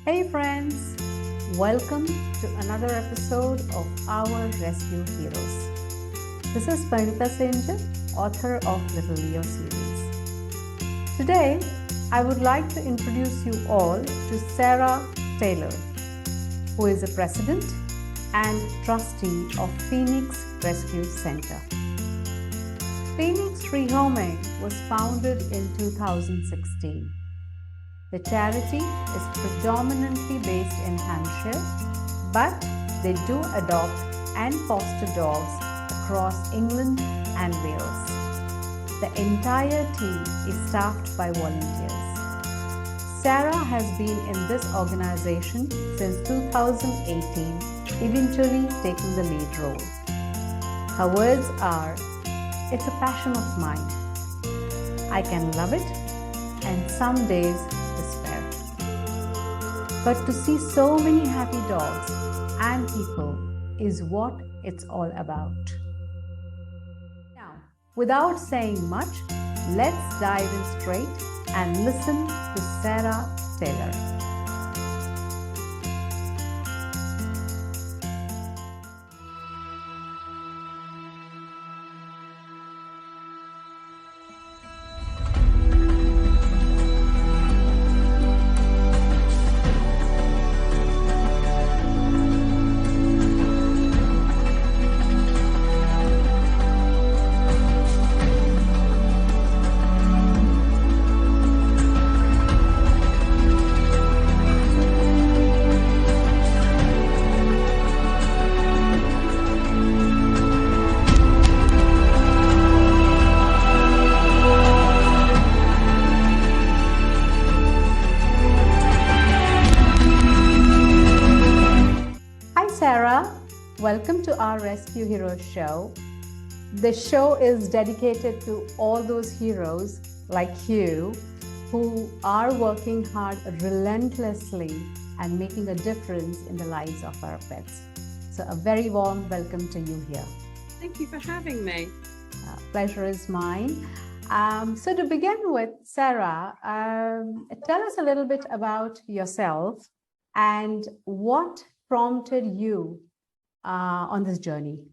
Hey friends, welcome to another episode of our Rescue Heroes. This is Phoenix, author of Lil Leo series. Today, I would like to introduce you all to Sarah Taylor, who is a president and trustee of Phoenix Rescue Centre. Phoenix Rehoming was founded in 2016. The charity is predominantly based in Hampshire, but they do adopt and foster dogs across England and Wales. The entire team is staffed by volunteers. Sarah has been in this organization since 2018, eventually taking the lead role. Her words are, "It's a passion of mine. I can love it, and some days despair. But to see so many happy dogs and people is what it's all about." Now, without saying much, let's dive in straight and listen to Sarah Taylor. Sarah, welcome to our Rescue Heroes show. The show is dedicated to all those heroes like you who are working hard relentlessly and making a difference in the lives of our pets. So a very warm welcome to you here. Thank you for having me. Pleasure is mine. So to begin with, Sarah, tell us a little bit about yourself and what prompted you on this journey?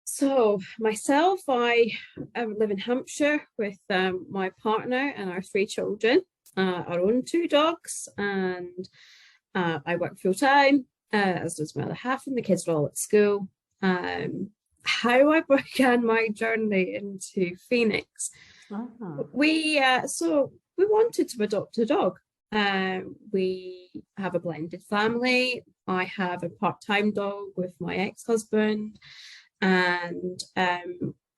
So myself, I live in Hampshire with my partner and our 3 children. I own 2 dogs, and I work full time, as does my other half, and the kids are all at school. How I began my journey into Phoenix, we wanted to adopt a dog. We have a blended family. I have a part-time dog with my ex-husband, and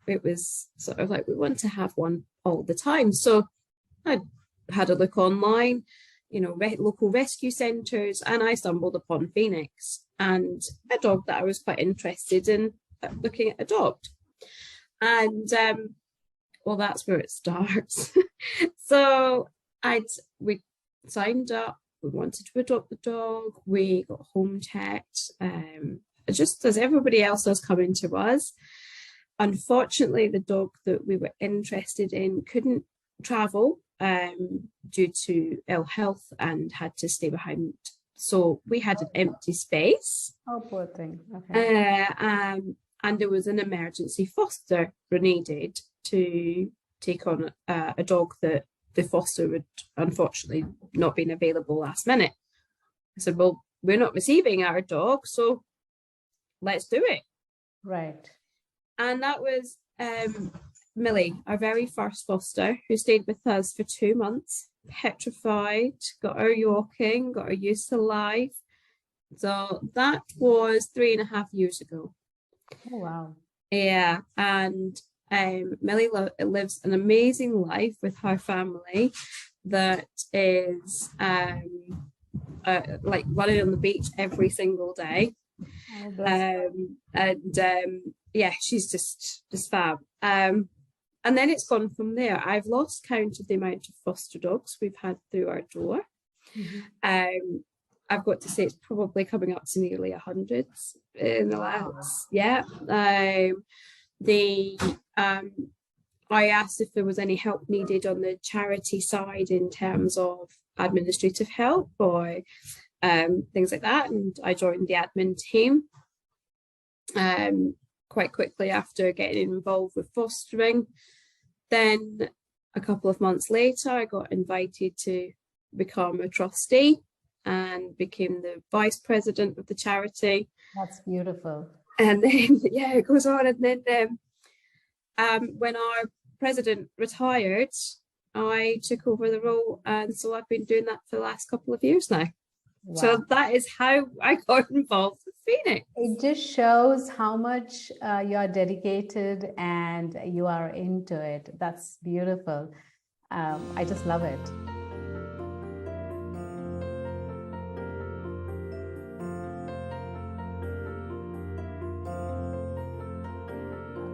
it was sort of like we want to have one all the time. So I had a look online, local rescue centres, and I stumbled upon Phoenix and a dog that I was quite interested in looking at adopt. And well, that's where it starts. So we signed up, we wanted to adopt the dog, we got home checked, just as everybody else was coming to us. Unfortunately, the dog that we were interested in couldn't travel due to ill health and had to stay behind. So we had an empty space. Oh, poor thing. Okay. And there was an emergency foster needed to take on a dog that the foster would unfortunately not been available last minute. I said, well, we're not receiving our dog, so let's do it. Right. And that was Millie, our very first foster, who stayed with us for 2 months, petrified, got her walking, got her used to life. So that was 3.5 years ago. Oh, wow. Yeah. And Millie lives an amazing life with her family that is like running on the beach every single day. Yeah, she's just fab. And then it's gone from there. I've lost count of the amount of foster dogs we've had through our door. Mm-hmm. I've got to say it's probably coming up to nearly 100 in the last, yeah. I asked if there was any help needed on the charity side in terms of administrative help or things like that. And I joined the admin team quite quickly after getting involved with fostering. Then a couple of months later, I got invited to become a trustee and became the vice president of the charity. That's beautiful. And then, yeah, it goes on. And then when our president retired, I took over the role. And so I've been doing that for the last couple of years now. Wow. So that is how I got involved with Phoenix. It just shows how much you are dedicated and you are into it. That's beautiful. I just love it.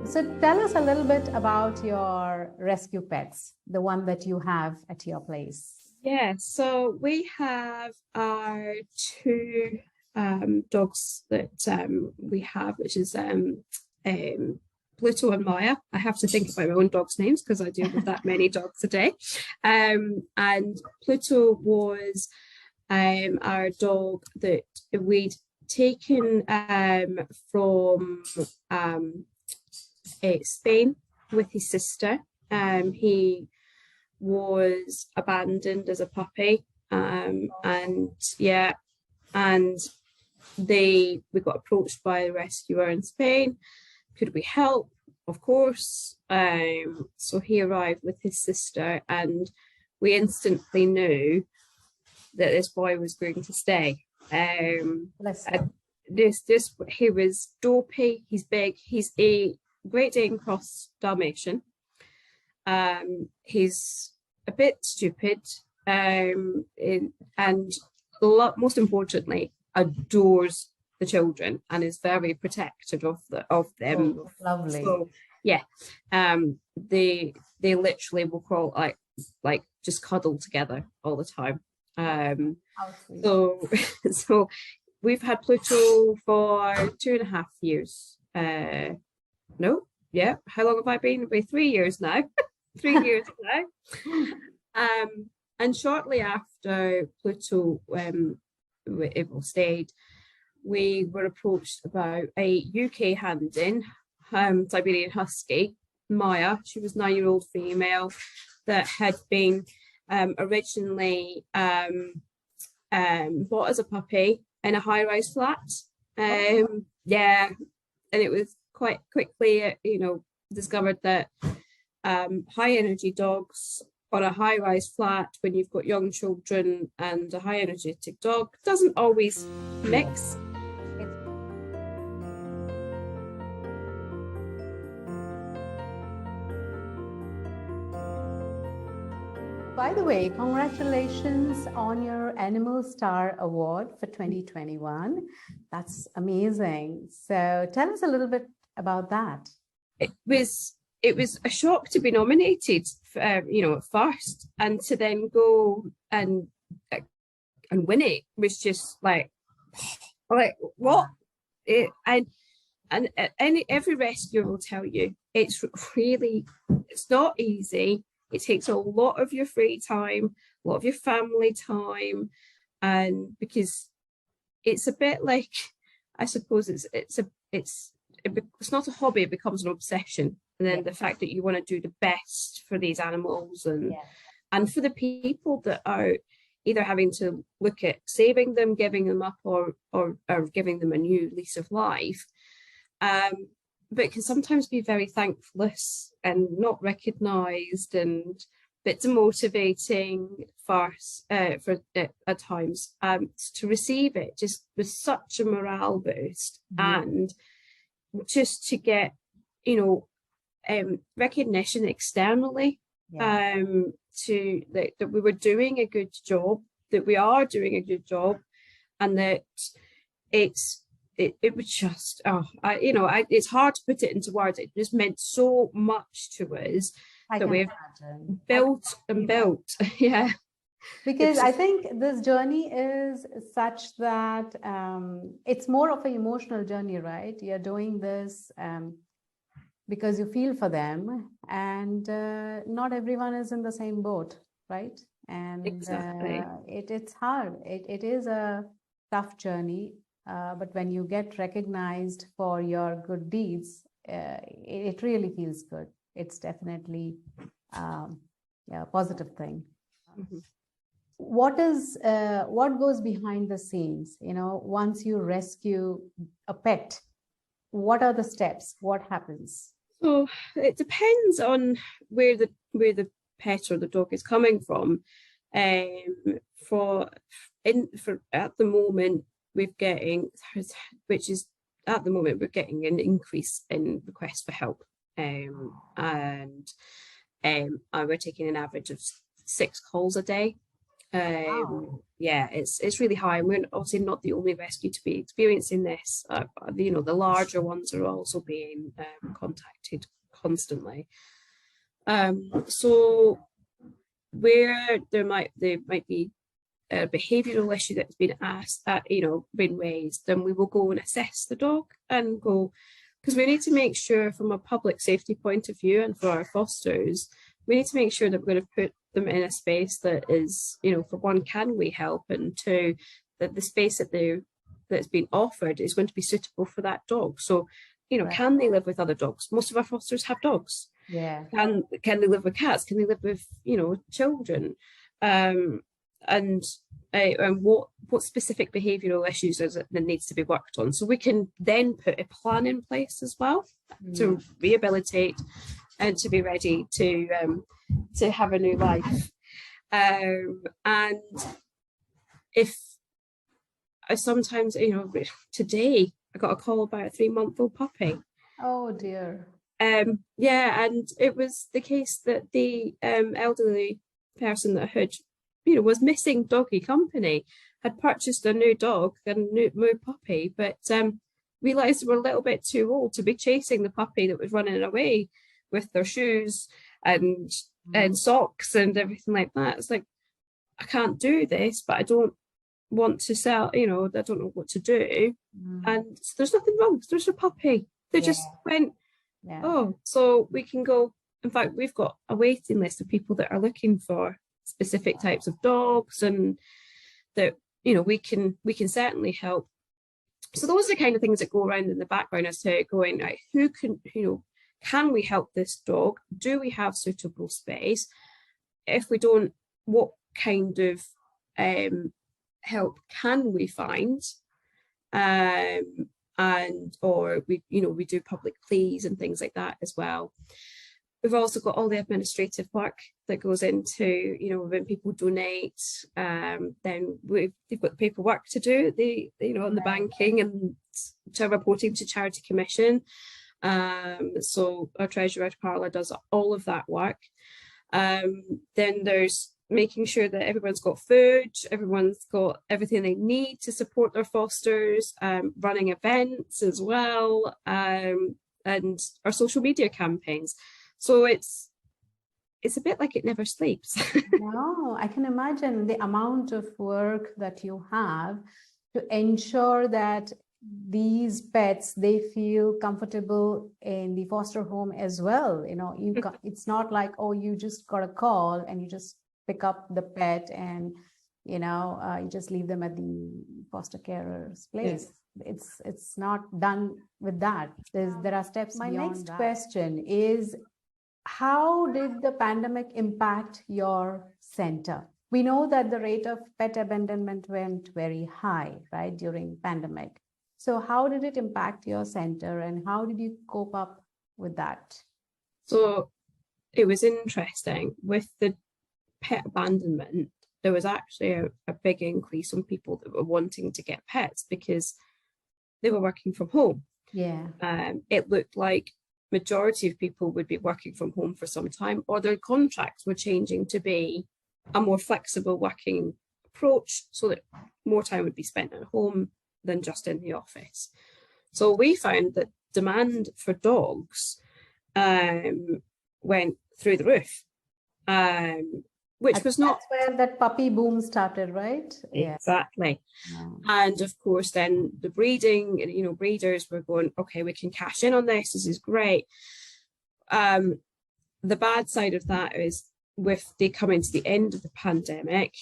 So tell us a little bit about your rescue pets, the one that you have at your place. Yeah, so we have our two dogs that we have, which is Pluto and Maya. I have to think about my own dogs' names because I deal with that many dogs a day. And Pluto was our dog that we'd taken from Spain with his sister. He was abandoned as a puppy, and we got approached by a rescuer in Spain. Could we help? Of course. So he arrived with his sister, and we instantly knew that this boy was going to stay. He was dopey, he's big, he's a Great Dane Cross Dalmatian. He's a bit stupid, and most importantly, adores the children and is very protective of them. Oh, lovely. So yeah, they literally will crawl like just cuddle together all the time. So we've had Pluto for 2.5 years. No, yeah. How long have I been? About 3 years now. 3 years now. And shortly after Pluto stayed, we were approached about a UK hand-in, Siberian Husky, Maya. She was 9-year-old female that had been originally bought as a puppy in a high-rise flat. Yeah, and it was quite quickly, discovered that high-energy dogs on a high-rise flat when you've got young children and a high-energetic dog doesn't always mix. By the way, congratulations on your Animal Star Award for 2021. That's amazing. So tell us a little bit about that. It was a shock to be nominated, at first, and to then go and win it was just like what? Every rescuer will tell you it's not easy. It takes a lot of your free time, a lot of your family time, and because it's a bit like, I suppose it's not a hobby, it becomes an obsession. And then the fact that you want to do the best for these animals and for the people that are either having to look at saving them, giving them up, or giving them a new lease of life. But can sometimes be very thankless and not recognised and a bit demotivating at times. To receive it just was such a morale boost, and just to get recognition externally, that we were doing a good job, that we are doing a good job, and that it was just it's hard to put it into words. It just meant so much to us that we've built and built. Yeah, because I think this journey is such that it's more of an emotional journey, right? You're doing this because you feel for them, and not everyone is in the same boat, right? and Exactly. it's hard. It is a tough journey, but when you get recognized for your good deeds, it really feels good. It's definitely yeah, a positive thing. Mhm. What goes behind the scenes? You know, once you rescue a pet, what are the steps? What happens? So it depends on where the pet or the dog is coming from. For at the moment we're getting, which is at the moment we're getting an increase in requests for help, and we're taking an average of 6 calls a day. Wow. Yeah, it's really high, and we're obviously not the only rescue to be experiencing this. You know, the larger ones are also being contacted constantly. So where there might be a behavioural issue that's been been raised, then we will go and assess the dog and go, because we need to make sure from a public safety point of view and for our fosters, we need to make sure that we're going to put them in a space that is, you know, for one, can we help, and two, that the space that's been offered is going to be suitable for that dog. So, you know, Right. can they live with other dogs? Most of our fosters have dogs. Yeah. Can they live with cats? Can they live with, you know, children? And what specific behavioural issues is it that needs to be worked on? So we can then put a plan in place as well to rehabilitate and to be ready to have a new life. And if I sometimes, you know, today I got a call about a 3-month-old puppy. Oh dear. Yeah, and it was the case that the elderly person that had, you know, was missing doggy company, had purchased a new dog, a new puppy, but realised they were a little bit too old to be chasing the puppy that was running away with their shoes and socks and everything like that. It's like, I can't do this, but I don't want to sell, you know, I don't know what to do. And so there's nothing wrong. There's a puppy. They just went, oh, so we can go. In fact, we've got a waiting list of people that are looking for specific types of dogs, and that, you know, we can certainly help. So those are the kind of things that go around in the background as to going, right, who can, you know, can we help this dog? Do we have suitable space? If we don't, what kind of help can we find? And or we, you know, we do public pleas and things like that as well. We've also got all the administrative work that goes into, you know, when people donate, then they've got the paperwork to do, you know, on the banking and to reporting to Charity Commission. So our treasurer Carla does all of that work. Then there's making sure that everyone's got food, everyone's got everything they need to support their fosters, running events as well, and our social media campaigns. So it's a bit like it never sleeps. No, I can imagine the amount of work that you have to ensure that these pets, they feel comfortable in the foster home as well. You know, it's not like, oh, you just got a call and you just pick up the pet and, you know, you just leave them at the foster carer's place. Yes. It's not done with that. There are steps. My next question is, how did the pandemic impact your center? We know that the rate of pet abandonment went very high, right, during pandemic. So how did it impact your center, and how did you cope up with that? So it was interesting with the pet abandonment. There was actually a big increase on people that were wanting to get pets because they were working from home. Yeah. It looked like majority of people would be working from home for some time, or their contracts were changing to be a more flexible working approach so that more time would be spent at home than just in the office. So we found that demand for dogs went through the roof, which was not... That's where that puppy boom started, right? Exactly. Yeah. And of course, then the breeding, you know, breeders were going, okay, we can cash in on this. This is great. The bad side of that is with the coming to the end of the pandemic,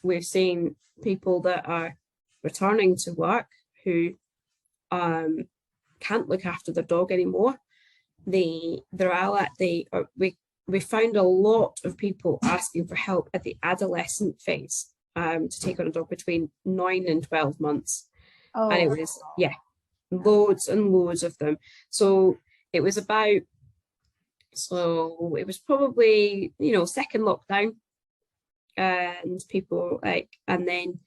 we've seen people that are returning to work who can't look after their dog anymore. We found a lot of people asking for help at the adolescent phase, to take on a dog between 9 and 12 months. Oh, and it was loads and loads of them. So it was probably, second lockdown, and people and then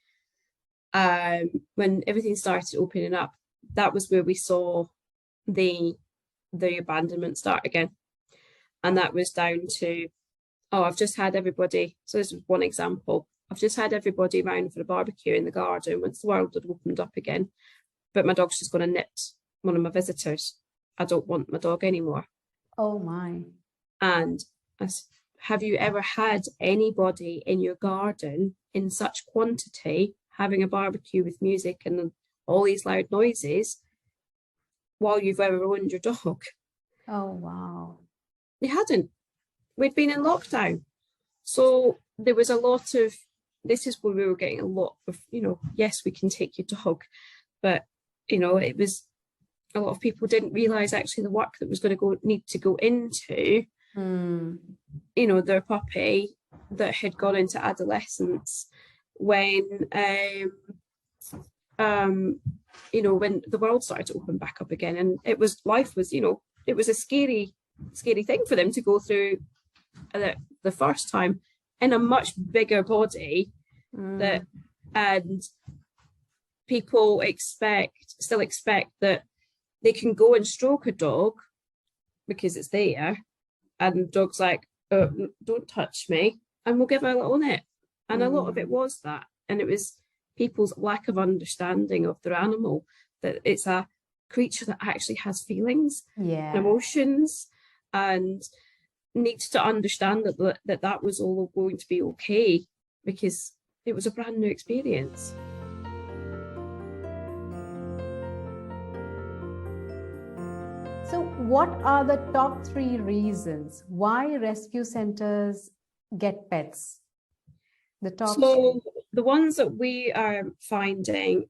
when everything started opening up, that was where we saw the abandonment start again. And that was down to, I've just had everybody, so this is one example, I've just had everybody round for a barbecue in the garden once the world had opened up again, but my dog's just going to nip one of my visitors. I don't want my dog anymore. Oh my. And have you ever had anybody in your garden in such quantity having a barbecue with music and all these loud noises while you've ever owned your dog? Oh, wow. They hadn't. We'd been in lockdown. So there was a lot of, this is where we were getting a lot of, yes, we can take your dog, but, it was, a lot of people didn't realise actually the work that was going to need to go into, their puppy that had gone into adolescence when, when the world started to open back up again. And life was, it was a scary thing for them to go through the first time in a much bigger body, and people still expect that they can go and stroke a dog because it's there, and the dog's like, oh, don't touch me, and we'll give her a little nip. And a lot of it was that, and it was people's lack of understanding of their animal, that it's a creature that actually has feelings and emotions, and needs to understand that was all going to be okay, because it was a brand new experience. So what are the top 3 reasons why rescue centers get pets? The ones that we are finding,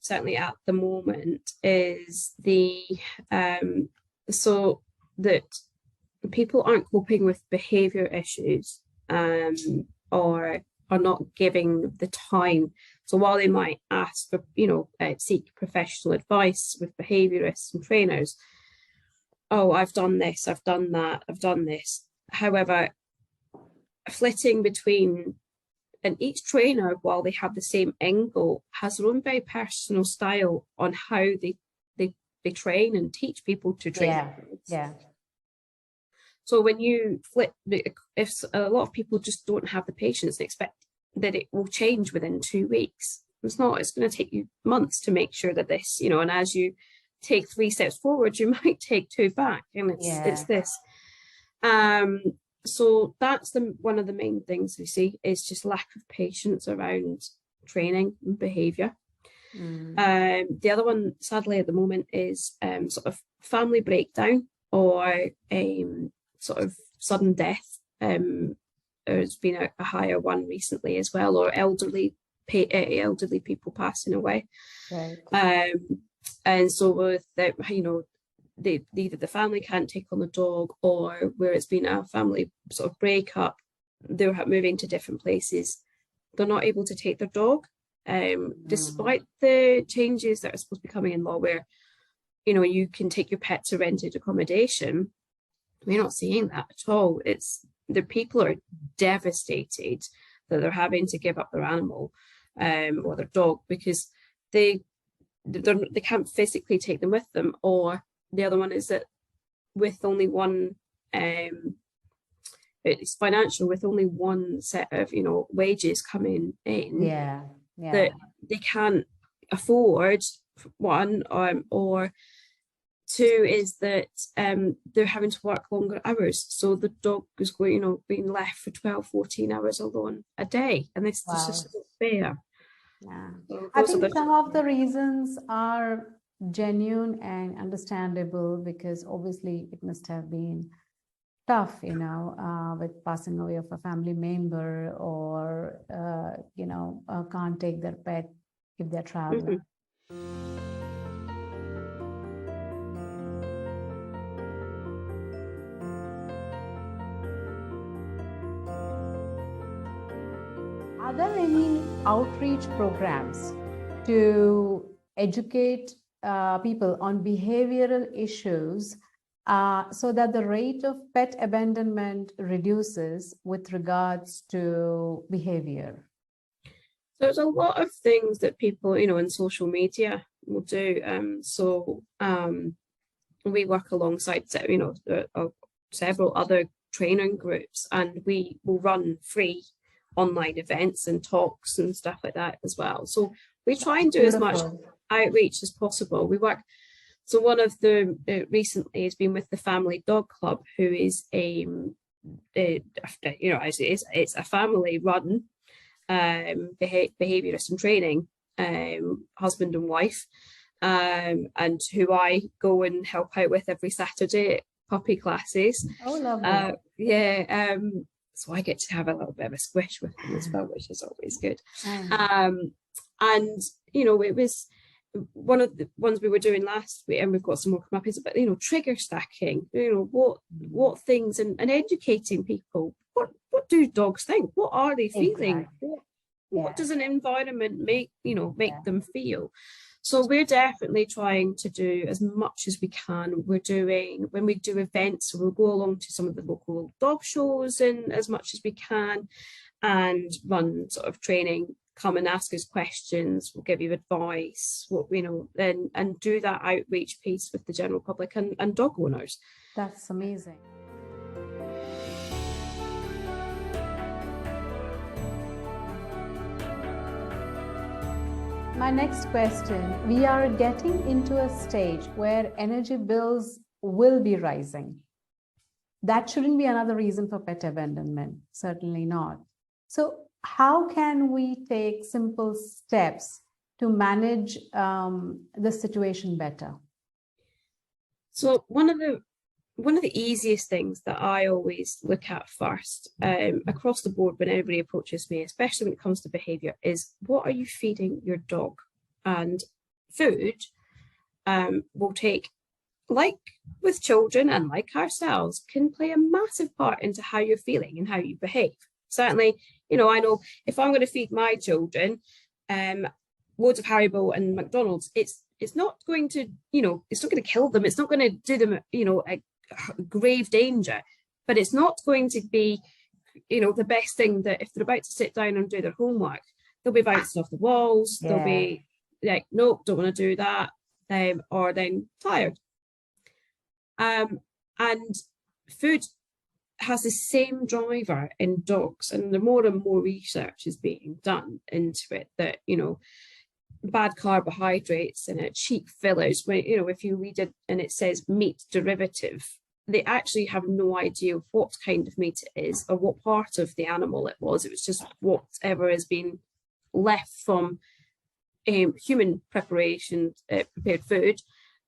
certainly at the moment, is so that people aren't coping with behaviour issues, or are not giving the time. So while they might ask for, seek professional advice with behaviourists and trainers, I've done this, I've done that, I've done this. However, flitting between, and each trainer, while they have the same end goal, has their own very personal style on how they train and teach people to train. Yeah. So when you flip, if a lot of people just don't have the patience and expect that it will change within 2 weeks, it's not. It's going to take you months to make sure that this, and as you take 3 steps forward, you might take 2 back, and it's this. So that's one of the main things we see, is just lack of patience around training and behaviour. The other one, sadly, at the moment is sort of family breakdown, or sort of sudden death. There's been a higher one recently as well, or elderly people passing away. Right. And so with that, either the family can't take on the dog, or where it's been a family sort of breakup, they're moving to different places, they're not able to take their dog, despite the changes that are supposed to be coming in law, where you can take your pet to rented accommodation. We're not seeing that at all. It's the people are devastated that they're having to give up their animal, or their dog, because they can't physically take them with them. Or the other one is that with only one, it's financial, with only one set of wages coming in, that they can't afford, one, or two is that they're having to work longer hours, so the dog is going, being left for 12, 14 hours alone a day, and this is just not fair. So I think some of the reasons are genuine and understandable, because obviously it must have been tough, with passing away of a family member, or can't take their pet if they're traveling. Are there any outreach programs to educate people on behavioral issues so that the rate of pet abandonment reduces with regards to behavior? There's a lot of things that people, in social media will do. We work alongside, several other training groups, and we will run free online events and talks and stuff like that as well. So we try and do as much outreach as possible. We work. So one of the recently has been with the Family Dog Club, who is it's a family-run behaviourist and training husband and wife, and who I go and help out with every Saturday at puppy classes. Oh, lovely. So I get to have a little bit of a squish with them as well, which is always good. And it was one of the ones we were doing last week, and we've got some more come up, is about trigger stacking, what things, and educating people. What do dogs think? What are they feeling? Exactly. What does an environment make them feel? So we're definitely trying to do as much as we can. We're doing, when we do events, we'll go along to some of the local dog shows and as much as we can, and run sort of training. Come and ask us questions, we'll give you advice, and do that outreach piece with the general public and dog owners. That's amazing. My next question, we are getting into a stage where energy bills will be rising. That shouldn't be another reason for pet abandonment, certainly not. So how can we take simple steps to manage the situation better? So one of the easiest things that I always look at first, across the board when everybody approaches me, especially when it comes to behaviour, is what are you feeding your dog? And food will take, like with children and like ourselves, can play a massive part into how you're feeling and how you behave. Certainly, I know if I'm going to feed my children loads of Haribo and McDonald's, it's not going to, it's not going to kill them. It's not going to do them, a grave danger, but it's not going to be, the best thing that if they're about to sit down and do their homework, they'll be bouncing off the walls. Yeah. They'll be like, nope, don't want to do that. Or then tired. And food has the same driver in dogs, and the more and more research is being done into it, that bad carbohydrates and cheap fillers, when if you read it and it says meat derivative, they actually have no idea what kind of meat it is or what part of the animal it was. It was just whatever has been left from human prepared food,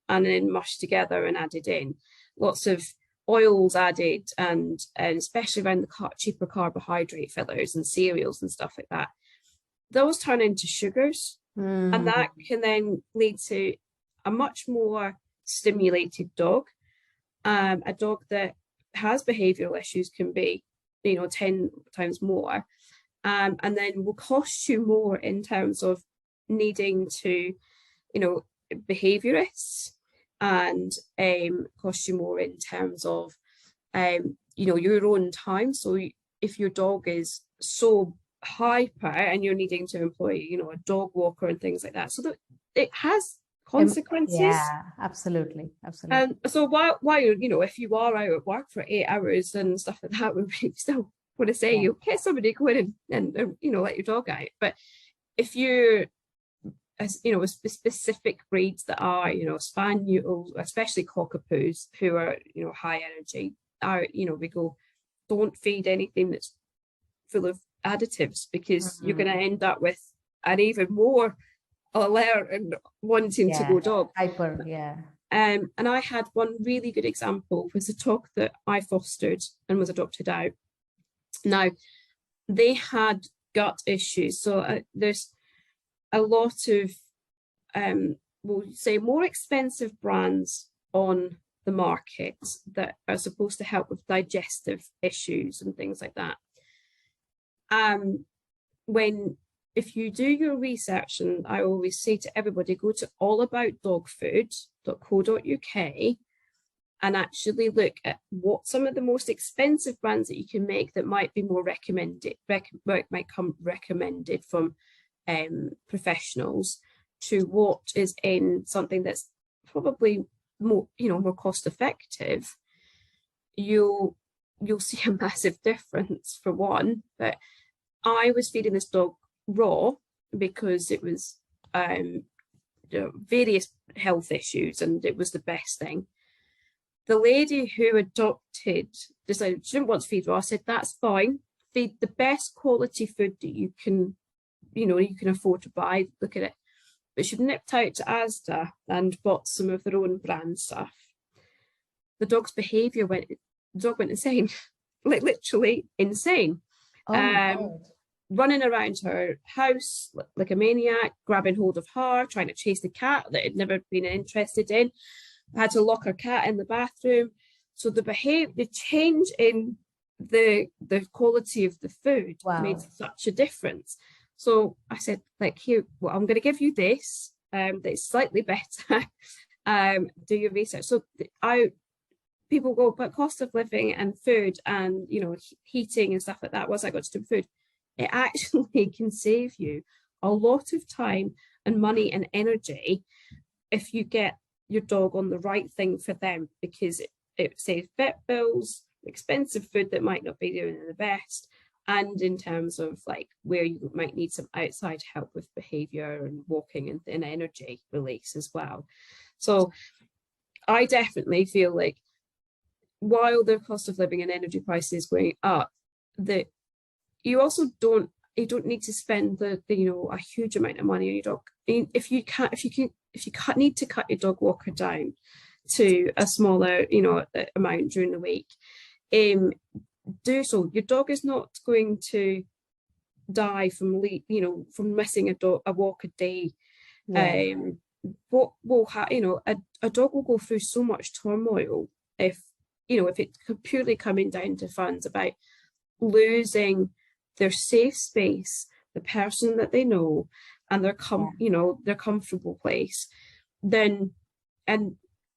and then mushed together and added in. Lots of oils added, and especially around the cheaper carbohydrate fillers and cereals and stuff like that. Those turn into sugars, and that can then lead to a much more stimulated dog. A dog that has behavioural issues can be, 10 times more, and then will cost you more in terms of needing to, behaviourists, and cost you more in terms of, your own time. So if your dog is so hyper and you're needing to employ, a dog walker and things like that, so that it has consequences. Yeah, absolutely. And so while if you are out at work for 8 hours and stuff like that, we still want to say you get somebody to go in and let your dog out. But if you're specific breeds that are spaniels, especially cockapoos, who are high energy, we go, don't feed anything that's full of additives, because you're going to end up with an even more alert and wanting to go dog. Hyper, yeah. And I had one really good example, was a dog that I fostered and was adopted out. Now, they had gut issues. So there's a lot of, we'll say, more expensive brands on the market that are supposed to help with digestive issues and things like that. If you do your research, and I always say to everybody, go to allaboutdogfood.co.uk and actually look at what some of the most expensive brands that you can make that might be more recommended, might come recommended from professionals, to what is in something that's probably more, more cost effective. You'll see a massive difference, for one. But I was feeding this dog raw because it was various health issues, and it was the best thing. The lady who adopted decided she didn't want to feed raw. I said, that's fine. Feed the best quality food that you can afford to buy. Look at it. But she nipped out to Asda and bought some of their own brand stuff. The dog's behaviour the dog went insane, like literally insane. Running around her house like a maniac, grabbing hold of her, trying to chase the cat that had never been interested in. I had to lock her cat in the bathroom. So the change in the quality of the food made such a difference. So I said, like, here, well, I'm going to give you this that's slightly better. Do your research. So people go, but cost of living and food and heating and stuff like that. Once I got to do food, it actually can save you a lot of time and money and energy if you get your dog on the right thing for them, because it saves vet bills, expensive food that might not be doing the best, and in terms of like where you might need some outside help with behavior and walking and energy release as well. So I definitely feel like, while the cost of living and energy prices going up, that you also don't need to spend a huge amount of money on your dog. If you need to cut your dog walker down to a smaller amount during the week, do so. Your dog is not going to die from missing a walk a day. What will a dog will go through so much turmoil if it's purely coming down to funds, about losing their safe space, the person that they know, and their comfortable place. And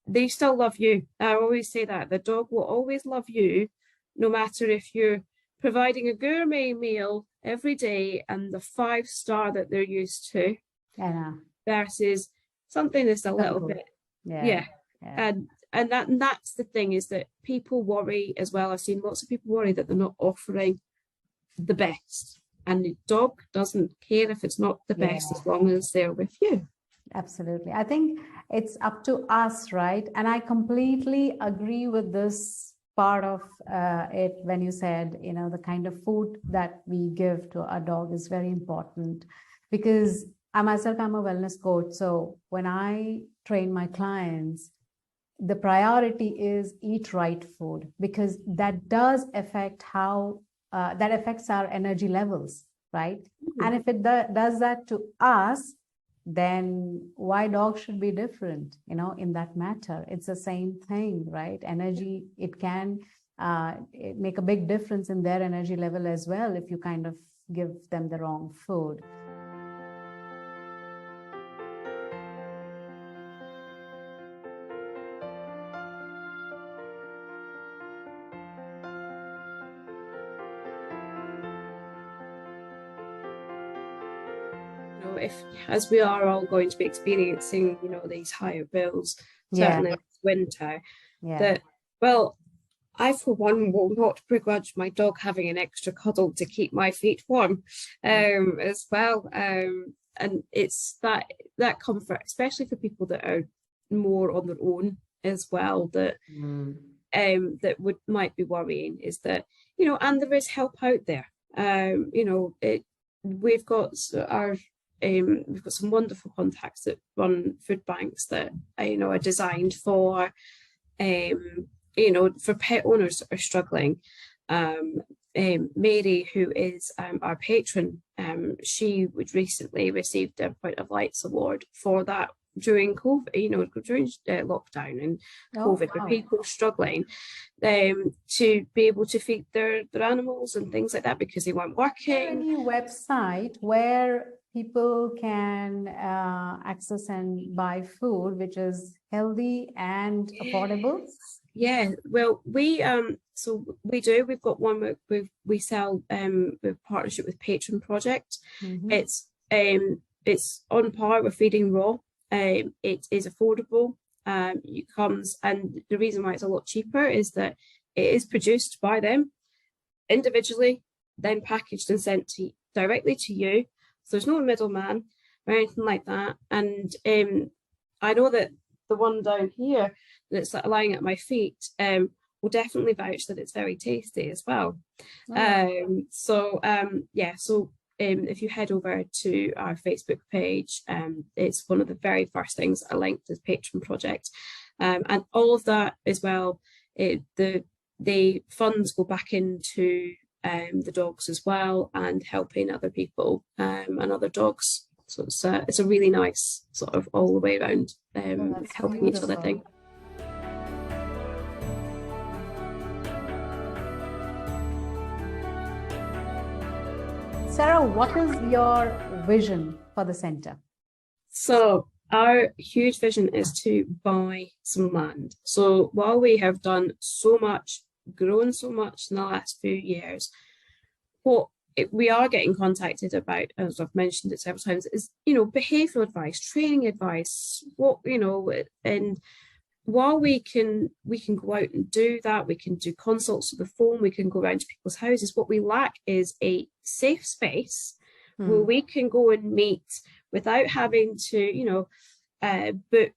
they still love you. I always say that the dog will always love you, no matter if you're providing a gourmet meal every day and the 5-star that they're used to, versus something that's a little bit, and that's the thing, is that people worry as well. I've seen lots of people worry that they're not offering the best, and the dog doesn't care if it's not the best, as long as they're with you. Absolutely. I think it's up to us, right? And I completely agree with this part of it when you said, the kind of food that we give to our dog is very important, because I'm a wellness coach. So when I train my clients, the priority is eat right food, because that does affect that affects our energy levels, right? And if it does that to us, then why dogs should be different, in that matter? It's the same thing, right? Energy, it can make a big difference in their energy level as well if you kind of give them the wrong food. If, as we are all going to be experiencing, these higher bills, certainly this winter, that, well, I for one will not begrudge my dog having an extra cuddle to keep my feet warm, as well. And it's that comfort, especially for people that are more on their own as well, that that might be worrying, is that, and there is help out there. We've got we've got some wonderful contacts that run food banks that are designed for for pet owners that are struggling. Mary, who is our patron, she would recently received a Point of Lights award for that during COVID, during lockdown and COVID, with people struggling to be able to feed their animals and things like that because they weren't working. Any website where people can access and buy food which is healthy and affordable? Yeah, well, we've got one where we sell with partnership with Patron Project. It's on par with Feeding Raw. It is affordable. It comes, and the reason why it's a lot cheaper is that it is produced by them individually, then packaged and sent directly to you. So there's no middleman or anything like that. And I know that the one down here that's lying at my feet will definitely vouch that it's very tasty as well. If you head over to our Facebook page, it's one of the very first things I linked as Patron Project, and all of that as well. The funds go back into the dogs as well, and helping other people and other dogs. So it's a really nice sort of all the way around helping each other thing. Sarah, what is your vision for the centre? So our huge vision is to buy some land. So while we have done so much, grown so much in the last few years, what we are getting contacted about, as I've mentioned it several times, is behavioural advice, training advice, and while we can go out and do that, we can do consults with the phone, we can go around to people's houses. What we lack is a safe space where we can go and meet without having to, book,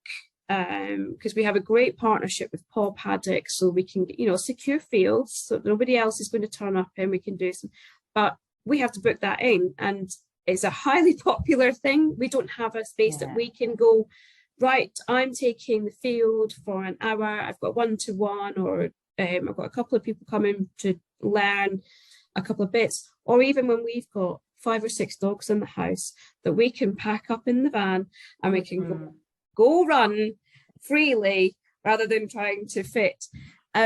because we have a great partnership with Paul Paddock, so we can, secure fields, so nobody else is going to turn up and we can do some, but we have to book that in, and it's a highly popular thing. We don't have a space that we can go, right, I'm taking the field for an hour, I've got one-to-one, or I've got a couple of people coming to learn a couple of bits, or even when we've got 5 or 6 dogs in the house that we can pack up in the van and we can go run freely rather than trying to fit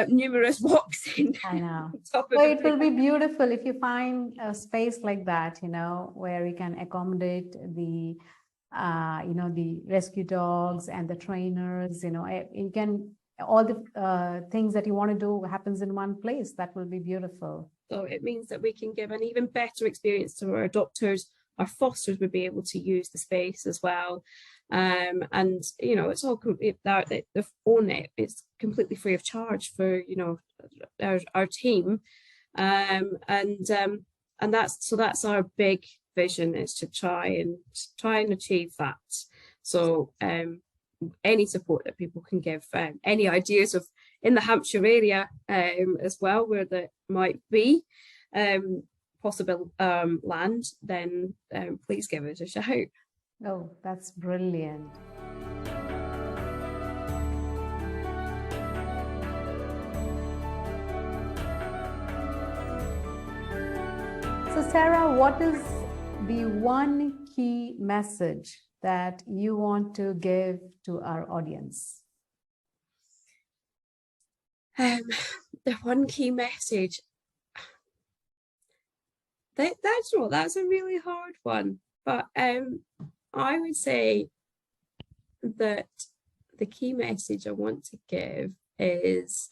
numerous walks in. I know. Well, it will be beautiful if you find a space like that, where we can accommodate the the rescue dogs and the trainers. You can, all the things that you want to do happens in one place. That will be beautiful. So it means that we can give an even better experience to our adopters. Our fosters would be able to use the space as well. And it's all the own it. It's completely free of charge for our team. And that's our big vision, is to try and achieve that. So any support that people can give, any ideas of in the Hampshire area as well, where that might be possible land, then please give us a shout. Oh, that's brilliant. So Sarah, what is the one key message that you want to give to our audience? The one key message, that's a really hard one, but I would say that the key message I want to give is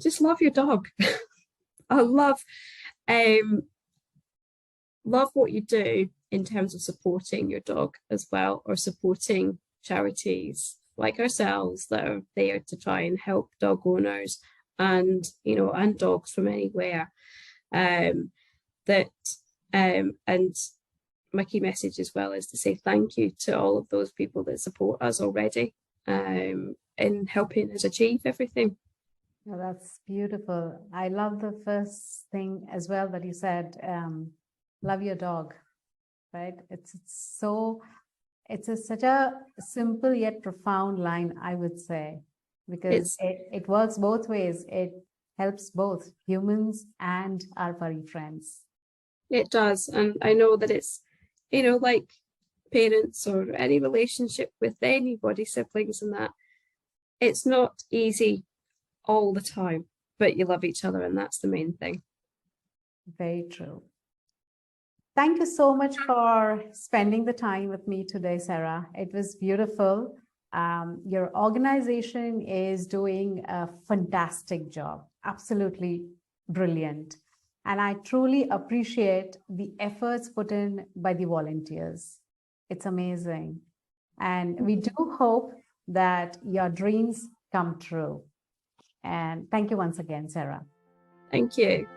just love your dog. I love what you do in terms of supporting your dog as well, or supporting charities like ourselves that are there to try and help dog owners and dogs from anywhere. And my key message as well is to say thank you to all of those people that support us already in helping us achieve everything. Oh, that's beautiful. I love the first thing as well that you said, love your dog, right? Such a simple yet profound line, I would say, because It's it works both ways. It helps both humans and our furry friends. it does, and I know that it's, like parents or any relationship with anybody, siblings, and that it's not easy all the time, but you love each other, and that's the main thing. Very true. Thank you so much for spending the time with me today, Sarah. It was beautiful. Your organization is doing a fantastic job, absolutely brilliant. And I truly appreciate the efforts put in by the volunteers. It's amazing. And we do hope that your dreams come true. And thank you once again, Sarah. Thank you.